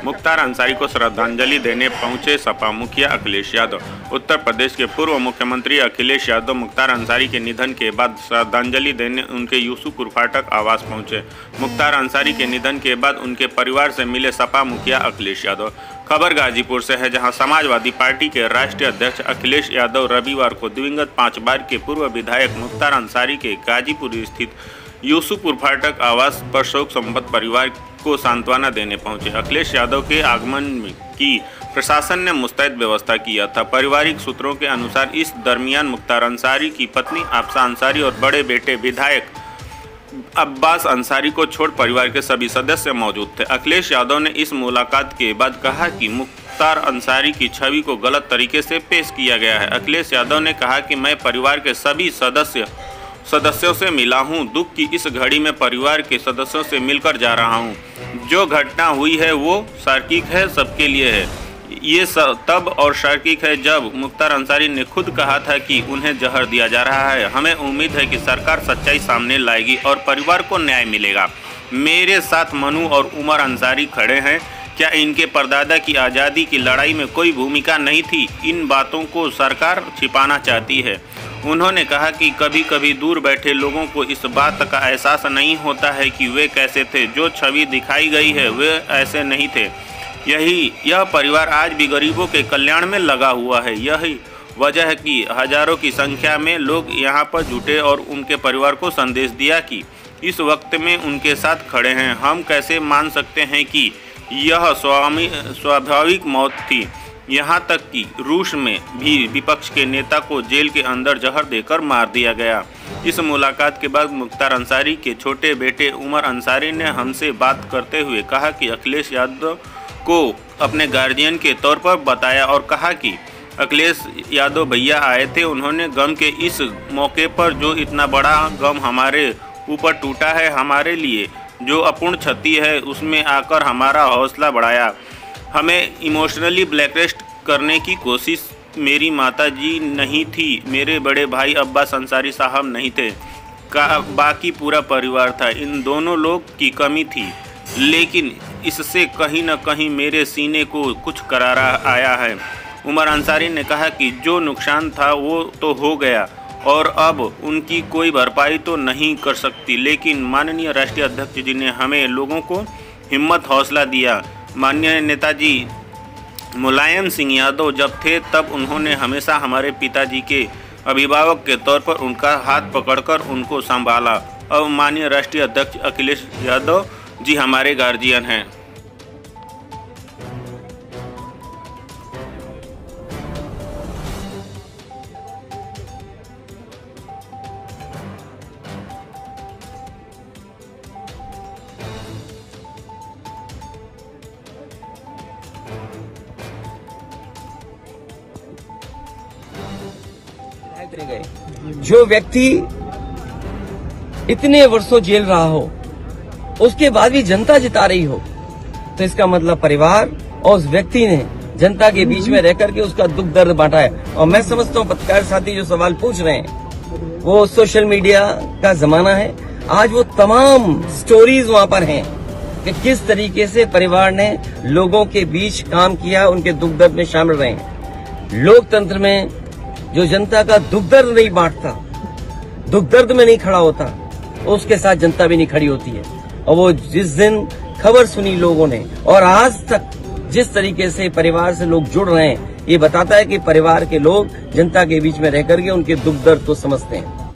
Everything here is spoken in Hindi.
मुख्तार अंसारी को श्रद्धांजलि देने पहुंचे सपा मुखिया अखिलेश यादव। उत्तर प्रदेश के पूर्व मुख्यमंत्री अखिलेश यादव मुख्तार अंसारी के निधन के बाद श्रद्धांजलि देने उनके यूसुफपुर फाटक आवास पहुंचे। मुख्तार अंसारी के निधन के बाद उनके परिवार से मिले सपा मुखिया अखिलेश यादव। खबर गाजीपुर से है, जहां समाजवादी पार्टी के राष्ट्रीय अध्यक्ष अखिलेश यादव रविवार को दिवंगत 5 बार के पूर्व विधायक मुख्तार अंसारी के गाजीपुर स्थित यूसुफपुर फाटक आवास पर शोक संपन्न परिवार को सांत्वना देने पहुंचे। अखिलेश यादव के आगमन की प्रशासन ने मुस्तैद व्यवस्था किया था। पारिवारिक सूत्रों के अनुसार इस दरमियान मुख्तार अंसारी की पत्नी आफसा अंसारी और बड़े बेटे विधायक अब्बास अंसारी को छोड़ परिवार के सभी सदस्य मौजूद थे। अखिलेश यादव ने इस मुलाकात के बाद कहा कि मुख्तार अंसारी की छवि को गलत तरीके से पेश किया गया है। अखिलेश यादव ने कहा कि मैं परिवार के सभी सदस्यों से मिला हूं। दुख की इस घड़ी में परिवार के सदस्यों से मिलकर जा रहा हूं। जो घटना हुई है वो सार्किक है, सबके लिए है। ये तब और सार्किक है जब मुख्तार अंसारी ने खुद कहा था कि उन्हें जहर दिया जा रहा है। हमें उम्मीद है कि सरकार सच्चाई सामने लाएगी और परिवार को न्याय मिलेगा। मेरे साथ मनु और उमर अंसारी खड़े हैं। क्या इनके परदादा की आज़ादी की लड़ाई में कोई भूमिका नहीं थी? इन बातों को सरकार छिपाना चाहती है। उन्होंने कहा कि कभी कभी दूर बैठे लोगों को इस बात का एहसास नहीं होता है कि वे कैसे थे। जो छवि दिखाई गई है वे ऐसे नहीं थे। यह परिवार आज भी गरीबों के कल्याण में लगा हुआ है। यही वजह है कि हजारों की संख्या में लोग यहाँ पर जुटे और उनके परिवार को संदेश दिया कि इस वक्त में उनके साथ खड़े हैं। हम कैसे मान सकते हैं कि यह स्वाभाविक मौत थी। यहाँ तक कि रूस में भी विपक्ष के नेता को जेल के अंदर जहर देकर मार दिया गया। इस मुलाकात के बाद मुख्तार अंसारी के छोटे बेटे उमर अंसारी ने हमसे बात करते हुए कहा कि अखिलेश यादव को अपने गार्जियन के तौर पर बताया और कहा कि अखिलेश यादव भैया आए थे। उन्होंने गम के इस मौके पर जो इतना बड़ा गम हमारे ऊपर टूटा है, हमारे लिए जो अपूर्ण क्षति है, उसमें आकर हमारा हौसला बढ़ाया। हमें इमोशनली ब्लैकलिस्ट करने की कोशिश मेरी माताजी नहीं थी, मेरे बड़े भाई अब्बास अंसारी साहब नहीं थे, बाकी पूरा परिवार था। इन दोनों लोग की कमी थी, लेकिन इससे कहीं न कहीं मेरे सीने को कुछ करारा आया है। उमर अंसारी ने कहा कि जो नुकसान था वो तो हो गया और अब उनकी कोई भरपाई तो नहीं कर सकती, लेकिन माननीय राष्ट्रीय अध्यक्ष जी ने हमें लोगों को हिम्मत हौसला दिया। माननीय नेताजी मुलायम सिंह यादव जब थे तब उन्होंने हमेशा हमारे पिताजी के अभिभावक के तौर पर उनका हाथ पकड़कर उनको संभाला। अब माननीय राष्ट्रीय अध्यक्ष अखिलेश यादव जी हमारे गार्जियन हैं। जो व्यक्ति इतने वर्षों जेल रहा हो, उसके बाद भी जनता जिता रही हो, तो इसका मतलब परिवार और उस व्यक्ति ने जनता के बीच में रहकर के उसका दुख दर्द बांटा है। और मैं समझता हूँ पत्रकार साथी जो सवाल पूछ रहे हैं, वो सोशल मीडिया का जमाना है। आज वो तमाम स्टोरीज वहां पर हैं कि किस तरीके से परिवार ने लोगों के बीच काम किया, उनके दुख दर्द में शामिल रहे। लोकतंत्र में जो जनता का दुख दर्द नहीं बांटता, दुख दर्द में नहीं खड़ा होता, उसके साथ जनता भी नहीं खड़ी होती है। और वो जिस दिन खबर सुनी लोगों ने और आज तक जिस तरीके से परिवार से लोग जुड़ रहे हैं, ये बताता है कि परिवार के लोग जनता के बीच में रहकर के उनके दुख दर्द को समझते हैं।